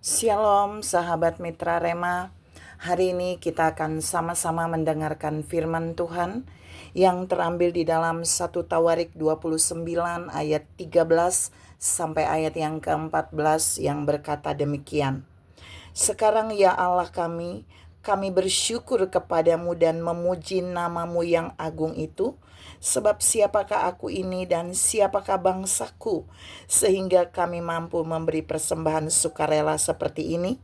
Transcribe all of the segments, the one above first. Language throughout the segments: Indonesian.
Shalom sahabat Mitra Rema. Hari ini kita akan sama-sama mendengarkan firman Tuhan yang terambil di dalam 1 Tawarik 29 ayat 13 sampai ayat yang ke-14 yang berkata demikian. Sekarang ya Allah kami bersyukur kepadamu dan memuji namamu yang agung itu. Sebab siapakah aku ini dan siapakah bangsaku, sehingga kami mampu memberi persembahan sukarela seperti ini?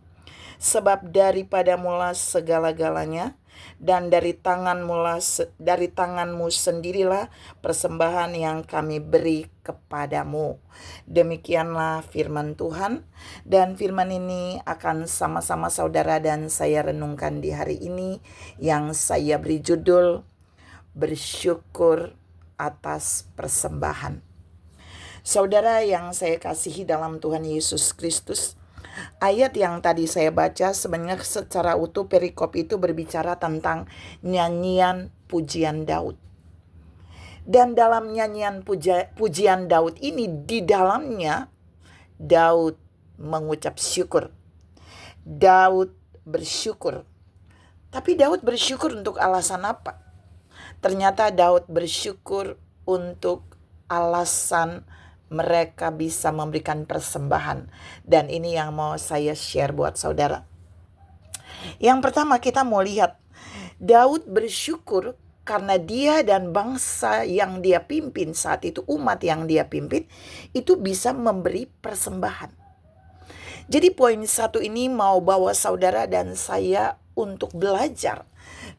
Sebab daripada mula segala-galanya, dan dari tanganmu sendirilah persembahan yang kami beri kepadamu. Demikianlah firman Tuhan, dan firman ini akan sama-sama saudara dan saya renungkan di hari ini, yang saya beri judul bersyukur atas persembahan. Saudara yang saya kasihi dalam Tuhan Yesus Kristus, ayat yang tadi saya baca sebenarnya secara utuh perikop itu berbicara tentang nyanyian pujian Daud. Dan dalam nyanyian pujian Daud ini, di dalamnya Daud mengucap syukur. Daud bersyukur. Tapi Daud bersyukur untuk alasan apa? Ternyata Daud bersyukur untuk alasan mereka bisa memberikan persembahan. Dan ini yang mau saya share buat saudara. Yang pertama kita mau lihat, Daud bersyukur karena dia dan bangsa yang dia pimpin saat itu, umat yang dia pimpin, itu bisa memberi persembahan. Jadi poin satu ini mau bawa saudara dan saya untuk belajar.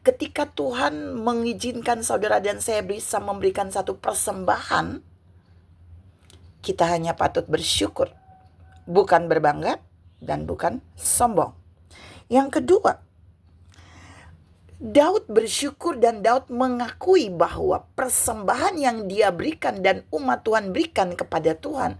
Ketika Tuhan mengizinkan saudara dan saya bisa memberikan satu persembahan, kita hanya patut bersyukur, bukan berbangga dan bukan sombong. Yang kedua, Daud bersyukur dan Daud mengakui bahwa persembahan yang dia berikan dan umat Tuhan berikan kepada Tuhan,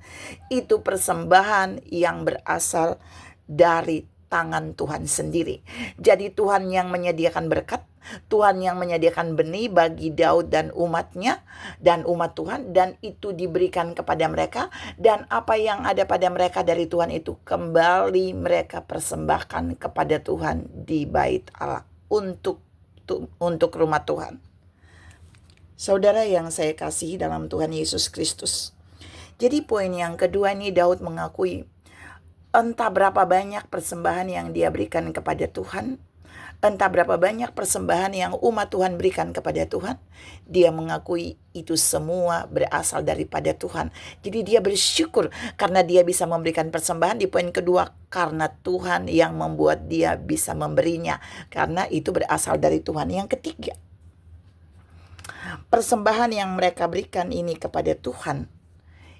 itu persembahan yang berasal dari tangan Tuhan sendiri. Jadi Tuhan yang menyediakan berkat, Tuhan yang menyediakan benih bagi Daud dan umatnya dan umat Tuhan, dan itu diberikan kepada mereka, dan apa yang ada pada mereka dari Tuhan itu kembali mereka persembahkan kepada Tuhan di bait Allah untuk rumah Tuhan. Saudara yang saya kasihi dalam Tuhan Yesus Kristus. Jadi poin yang kedua ini, Daud mengakui entah berapa banyak persembahan yang dia berikan kepada Tuhan, entah berapa banyak persembahan yang umat Tuhan berikan kepada Tuhan, dia mengakui itu semua berasal daripada Tuhan. Jadi dia bersyukur karena dia bisa memberikan persembahan. Di poin kedua, karena Tuhan yang membuat dia bisa memberinya, karena itu berasal dari Tuhan. Yang ketiga, persembahan yang mereka berikan ini kepada Tuhan,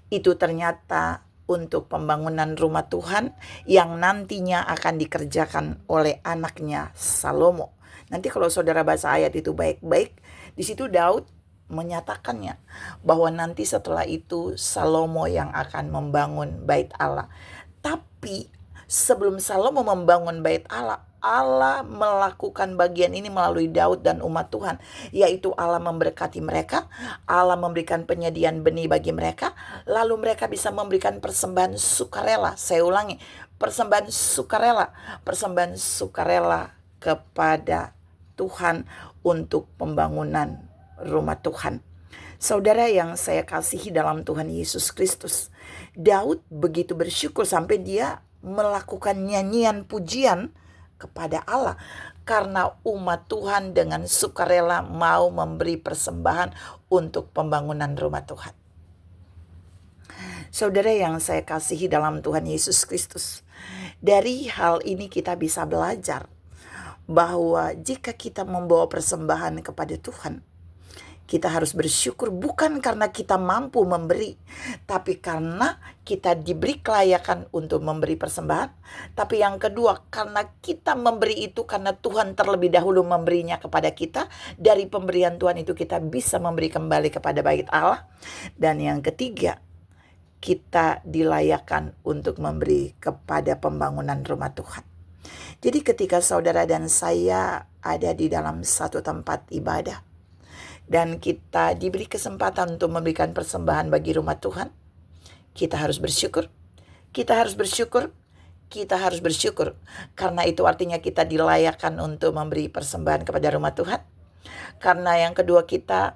itu ternyata untuk pembangunan rumah Tuhan yang nantinya akan dikerjakan oleh anaknya Salomo. Nanti kalau saudara baca ayat itu baik-baik, di situ Daud menyatakannya bahwa nanti setelah itu Salomo yang akan membangun bait Allah. Tapi sebelum Salomo membangun bait Allah, Allah melakukan bagian ini melalui Daud dan umat Tuhan, yaitu Allah memberkati mereka, Allah memberikan penyediaan benih bagi mereka, lalu mereka bisa memberikan persembahan sukarela. Saya ulangi, persembahan sukarela kepada Tuhan untuk pembangunan rumah Tuhan. Saudara yang saya kasihi dalam Tuhan Yesus Kristus, Daud begitu bersyukur sampai dia melakukan nyanyian pujian kepada Allah karena umat Tuhan dengan sukarela mau memberi persembahan untuk pembangunan rumah Tuhan. Saudara yang saya kasihi dalam Tuhan Yesus Kristus, dari hal ini kita bisa belajar bahwa jika kita membawa persembahan kepada Tuhan, kita harus bersyukur bukan karena kita mampu memberi, tapi karena kita diberi kelayakan untuk memberi persembahan. Tapi yang kedua, karena kita memberi itu karena Tuhan terlebih dahulu memberinya kepada kita. Dari pemberian Tuhan itu kita bisa memberi kembali kepada bait Allah. Dan yang ketiga, kita dilayakkan untuk memberi kepada pembangunan rumah Tuhan. Jadi ketika saudara dan saya ada di dalam satu tempat ibadah, dan kita diberi kesempatan untuk memberikan persembahan bagi rumah Tuhan, kita harus bersyukur. kita harus bersyukur. Karena itu artinya kita dilayakkan untuk memberi persembahan kepada rumah Tuhan. Karena yang kedua, kita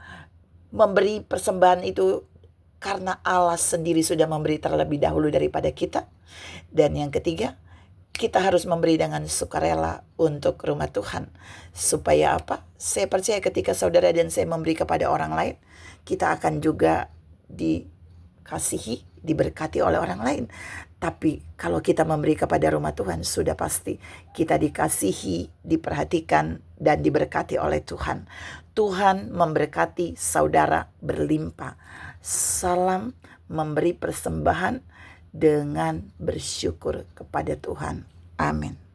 memberi persembahan itu karena Allah sendiri sudah memberi terlebih dahulu daripada kita. Dan yang ketiga, kita harus memberi dengan sukarela untuk rumah Tuhan. Supaya apa? Saya percaya ketika saudara dan saya memberi kepada orang lain, kita akan juga dikasihi, diberkati oleh orang lain. Tapi kalau kita memberi kepada rumah Tuhan, sudah pasti kita dikasihi, diperhatikan, dan diberkati oleh Tuhan. Tuhan memberkati saudara berlimpah. Salam memberi persembahan dengan bersyukur kepada Tuhan. Amin.